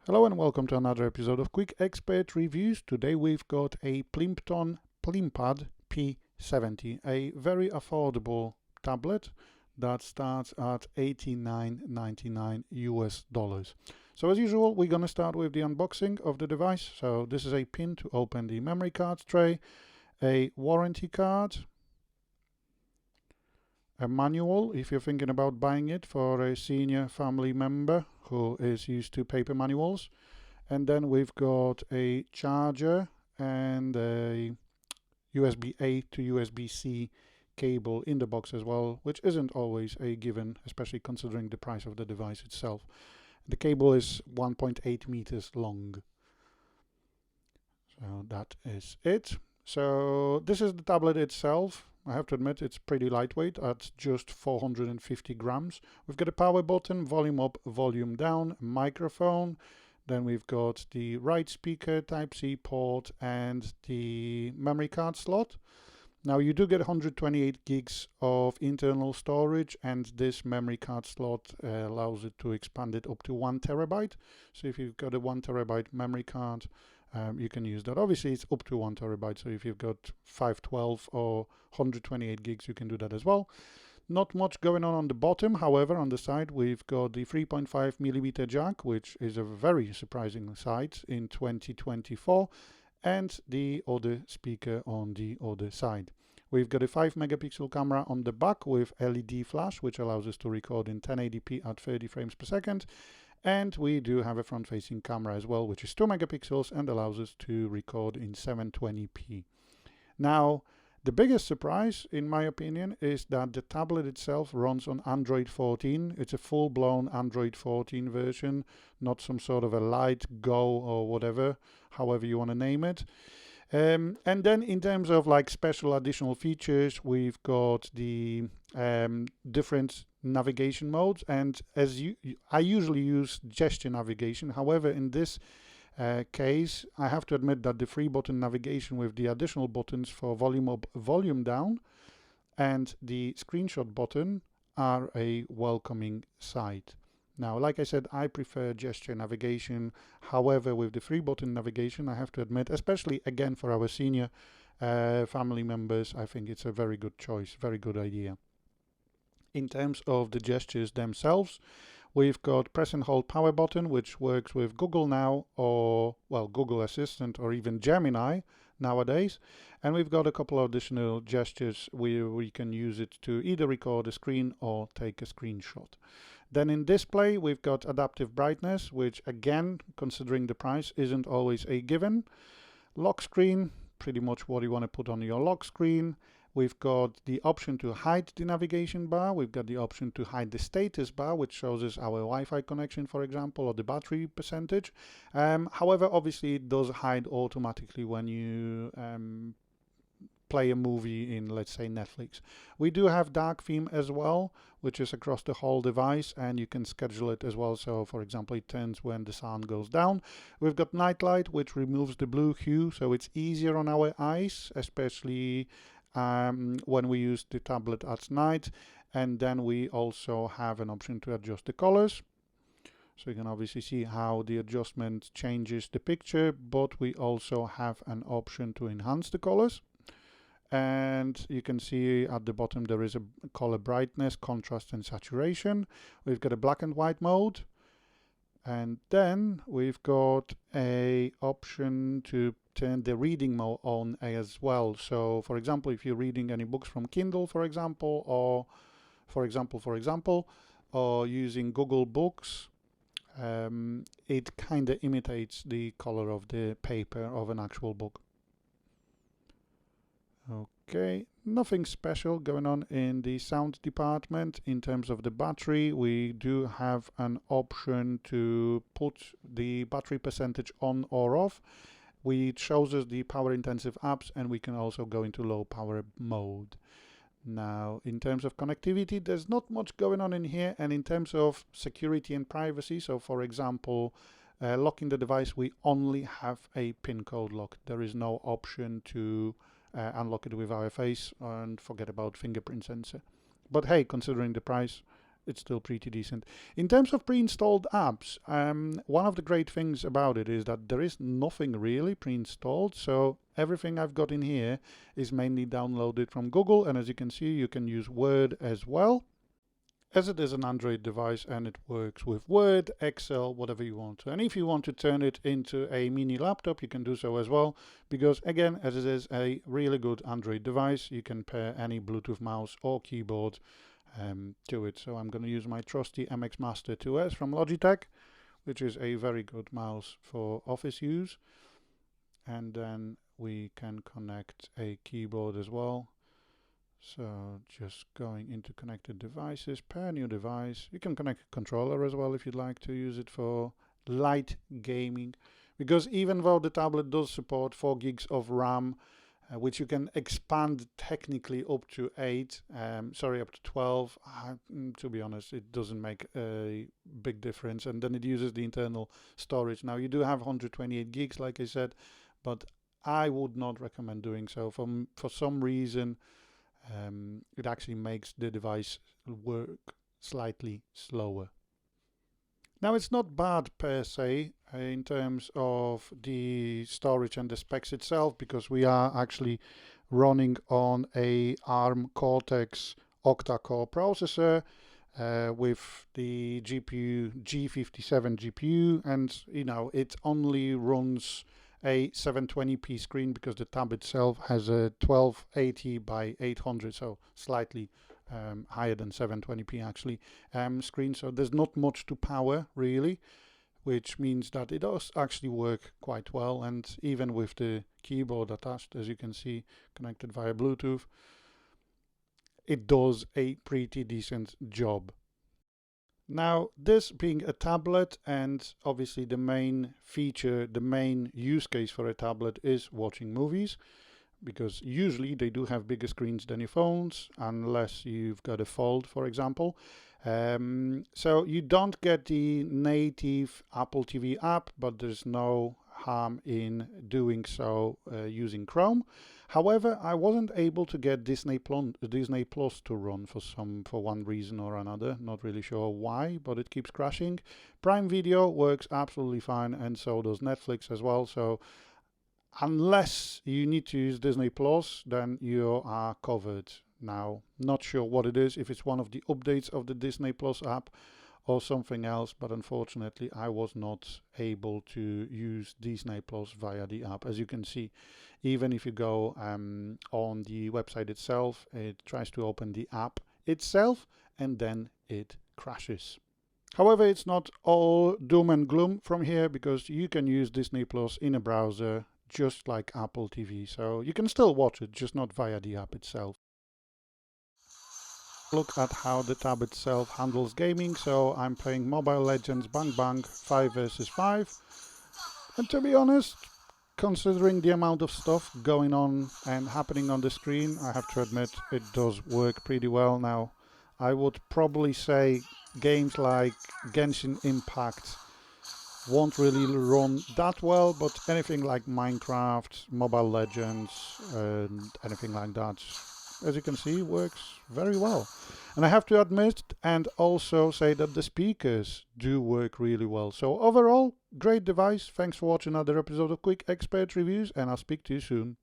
Hello and welcome to another episode of Quick Expert Reviews. Today we've got a Plimpton PlimPad P70, a very affordable tablet that starts at $89.99 US dollars. So as usual, we're going to start with the unboxing of the device. So this is a pin to open the memory card tray, a warranty card, a manual if you're thinking about buying it for a senior family member who is used to paper manuals. And then we've got a charger and a USB-A to USB-C cable in the box as well, which isn't always a given, especially considering the price of the device itself. The cable is 1.8 meters long. So that is it. So this is the tablet itself. I have to admit it's pretty lightweight at just 450 grams. We've got a power button, volume up, volume down, microphone. Then we've got the right speaker, Type-C port, and the memory card slot. Now you do get 128 gigs of internal storage, and this memory card slot allows it to expand it up to 1 terabyte. So if you've got a 1 terabyte memory card, you can use that. Obviously it's up to 1 terabyte, so if you've got 512 or 128 gigs, you can do that as well. Not much going on the bottom. However, on the side we've got the 3.5 millimeter jack, which is a very surprising sight in 2024, and the other speaker on the other side. We've got a 5 megapixel camera on the back with LED flash, which allows us to record in 1080p at 30 frames per second. And we do have a front-facing camera as well, which is 2 megapixels and allows us to record in 720p. Now, the biggest surprise, in my opinion, is that the tablet itself runs on Android 14. It's a full-blown Android 14 version, not some sort of a light, Go, or whatever, however you want to name it. And then in terms of like special additional features, we've got the different navigation modes, and I usually use gesture navigation. However, in this case, I have to admit that the 3-button navigation with the additional buttons for volume up, volume down, and the screenshot button are a welcoming sight. Now, like I said, I prefer gesture navigation. However, with the 3-button navigation, I have to admit, especially again for our senior family members, I think it's a very good choice, very good idea. In terms of the gestures themselves, we've got press and hold power button, which works with Google Now or, well, Google Assistant or even Gemini nowadays. And we've got a couple of additional gestures where we can use it to either record a screen or take a screenshot. Then in display, we've got adaptive brightness, which again, considering the price, isn't always a given. Lock screen, pretty much what you want to put on your lock screen. We've got the option to hide the navigation bar. We've got the option to hide the status bar, which shows us our Wi-Fi connection, for example, or the battery percentage. However, obviously it does hide automatically when you play a movie in, let's say, Netflix. We do have dark theme as well, which is across the whole device, and you can schedule it as well. So for example, it turns when the sun goes down. We've got night light, which removes the blue hue, so it's easier on our eyes, especially when we use the tablet at night. And then we also have an option to adjust the colors. So you can obviously see how the adjustment changes the picture, but we also have an option to enhance the colors. And you can see at the bottom there is a color brightness, contrast and saturation. We've got a black and white mode, and then we've got a option to turn the reading mode on as well. So for example, if you're reading any books from Kindle, for example, or or using Google Books, it kind of imitates the color of the paper of an actual book. Okay, nothing special going on in the sound department. In terms of the battery, we do have an option to put the battery percentage on or off. It shows us the power intensive apps, and we can also go into low power mode. Now, in terms of connectivity, there's not much going on in here. And in terms of security and privacy, so for example, locking the device, we only have a PIN code lock. There is no option to unlock it with our face and forget about fingerprint sensor. But hey, considering the price, it's still pretty decent. In terms of pre-installed apps, one of the great things about it is that there is nothing really pre-installed. So everything I've got in here is mainly downloaded from Google. And as you can see, you can use Word as well, as it is an Android device and it works with Word, Excel, whatever you want to. And if you want to turn it into a mini laptop, you can do so as well, because again, as it is a really good Android device, you can pair any Bluetooth mouse or keyboard to it. So I'm going to use my trusty MX Master 2S from Logitech, which is a very good mouse for office use. And then we can connect a keyboard as well. So just going into connected devices, pair new device. You can connect a controller as well if you'd like to use it for light gaming, because even though the tablet does support 4 gigs of RAM, which you can expand technically up to 12, to be honest, it doesn't make a big difference. And then it uses the internal storage. Now you do have 128 gigs, like I said, but I would not recommend doing so. For some reason, it actually makes the device work slightly slower. Now it's not bad per se in terms of the storage and the specs itself, because we are actually running on a ARM Cortex octa-core processor with the GPU G57 GPU, and you know, it only runs a 720p screen because the tab itself has a 1280 by 800, so slightly higher than 720p actually screen. So there's not much to power really, which means that it does actually work quite well. And even with the keyboard attached, as you can see, connected via Bluetooth, it does a pretty decent job. Now, this being a tablet, and obviously the main feature, the main use case for a tablet is watching movies, because usually they do have bigger screens than your phones, unless you've got a Fold, for example. So you don't get the native Apple TV app, but there's no harm in doing so using Chrome. However, I wasn't able to get Disney Plus to run for one reason or another. Not really sure why, but it keeps crashing. Prime Video works absolutely fine, and so does Netflix as well. So unless you need to use Disney Plus, then you are covered. Now, not sure what it is, if it's one of the updates of the Disney Plus app or something else, but unfortunately I was not able to use Disney Plus via the app. As you can see, even if you go on the website itself, it tries to open the app itself and then it crashes. However, it's not all doom and gloom from here, because you can use Disney Plus in a browser just like Apple TV, so you can still watch it, just not via the app itself. Look at how the tab itself handles gaming. So I'm playing Mobile Legends Bang Bang 5 versus 5, and to be honest, considering the amount of stuff going on and happening on the screen, I have to admit it does work pretty well. Now, I would probably say games like Genshin Impact won't really run that well, but anything like Minecraft, Mobile Legends, and anything like that, as you can see, works very well. And I have to admit and also say that the speakers do work really well. So overall, great device. Thanks for watching another episode of Quick Expert Reviews, and I'll speak to you soon.